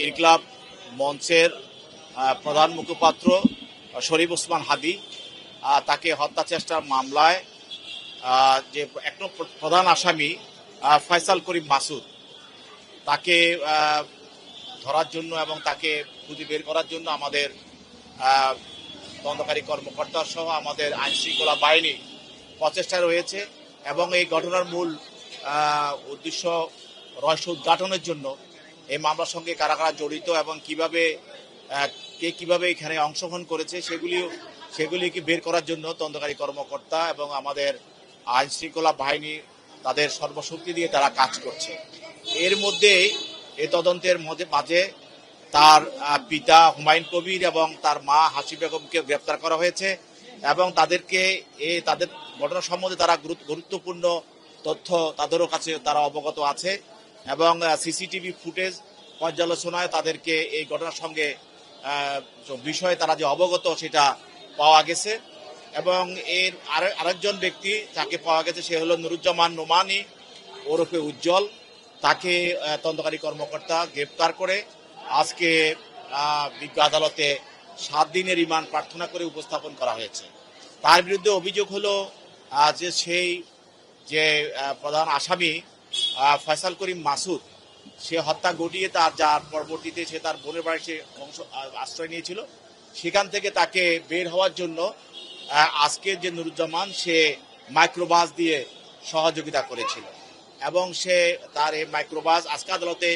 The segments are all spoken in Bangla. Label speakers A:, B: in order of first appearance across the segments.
A: ইনকিলাব মঞ্চের প্রধান মুখপাত্র শরীফ ওসমান হাদি তাকে হত্যা চেষ্টার মামলায় যে এক প্রধান আসামি ফয়সাল করিম মাসুদ তাকে ধরার জন্য এবং তাকে খুঁজে বের করার জন্য আমাদের তদন্তকারী কর্মকর্তা সহ আমাদের আইনশৃঙ্খলা বাহিনী প্রচেষ্টায় রয়েছে এবং এই ঘটনার মূল উদ্দেশ্য রহস্য উদ্ঘাটনের জন্য এই মামলার সঙ্গে কারা কারা জড়িত এবং কে কিভাবে এখানে অংশগ্রহণ করেছে সেগুলিকে বের করার জন্য তদন্তকারী কর্মকর্তা এবং আমাদের আইনশৃঙ্খলা বাহিনী তাদের সর্বশক্তি দিয়ে তারা কাজ করছে। এর মধ্যে এই তদন্তের মাঝে তার পিতা হুমায়ুন কবির এবং তার মা হাসি বেগমকে গ্রেপ্তার করা হয়েছে এবং তাদের ঘটনা সম্বন্ধে তারা গুরুত্বপূর্ণ তথ্য তাদেরও কাছে তারা অবগত আছে এবং সিসিটিভি ফুটেজ পর্যালোচনায় তাদেরকে এই ঘটনার সঙ্গে বিষয়ে তারা যে অবগত সেটা পাওয়া গেছে এবং এর আরেকজন ব্যক্তি যাকে পাওয়া গেছে সে হলো নুরুজ্জামান নোমানি ওরফে উজ্জ্বল। তাকে তদন্তকারী কর্মকর্তা গ্রেপ্তার করে আজকে বিজ্ঞ আদালতে 7 দিনের রিমান্ড প্রার্থনা করে উপস্থাপন করা হয়েছে। তার বিরুদ্ধে অভিযোগ হলো যে প্রধান আসামি ফয়সাল করিম মাসুদ সে হত্যা ঘটিয়ে যার পরবর্তীতে সে তার বোনের বাড়ি সে আশ্রয় নিয়েছিল, সেখান থেকে তাকে বের হওয়ার জন্য আজকে যে নুরুজ্জামান সে মাইক্রোবাস দিয়ে সহযোগিতা করেছিল এবং সে তার এই মাইক্রোবাস আজকে আদালতে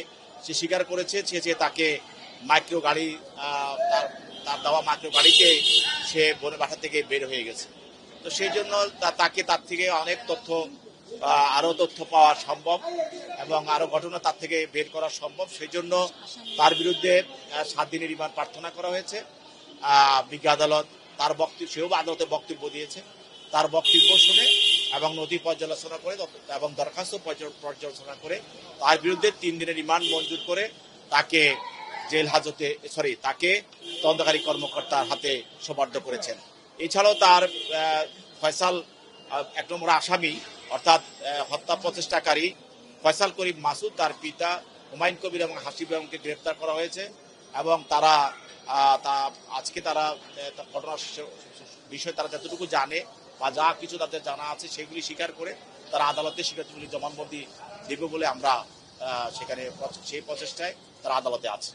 A: সে স্বীকার করেছে যে তাকে মাইক্রো গাড়ি তার দেওয়া মাইক্রো গাড়িতে সে বোনের বাসা থেকে বের হয়ে গেছে। তো সেই জন্য তার থেকে অনেক আরো তথ্য পাওয়া সম্ভব এবং আরো ঘটনা তার থেকে বের করা সম্ভব। সেই জন্য তার বিরুদ্ধে 7 দিনের রিমান্ড প্রার্থনা করা হয়েছে। বিজ্ঞ আদালত সেও আদালতে বক্তব্য দিয়েছে, তার বক্তব্য শুনে এবং নথি পর্যালোচনা করে এবং দরখাস্ত পর্যালোচনা করে তার বিরুদ্ধে 3 দিনের রিমান্ড মঞ্জুর করে তাকে তাকে তদন্তকারী কর্মকর্তার হাতে সোপর্দ করেছেন। এছাড়াও তার ফয়সাল 1 নম্বর আসামি অর্থাৎ হত্যা প্রচেষ্টাকারী ফয়সাল করিম মাসুদ তার পিতা হুমায়ুন কবির এবং হাসি বেগমকে গ্রেপ্তার করা হয়েছে এবং আজকে তারা ঘটনার বিষয়ে তারা যতটুকু জানে বা যা কিছু তাদের জানা আছে সেগুলি স্বীকার করে তারা আদালতে স্বীকারোক্তি জবানবন্দি দেবে বলে আমরা সেখানে সেই প্রচেষ্টায় তারা আদালতে আছে।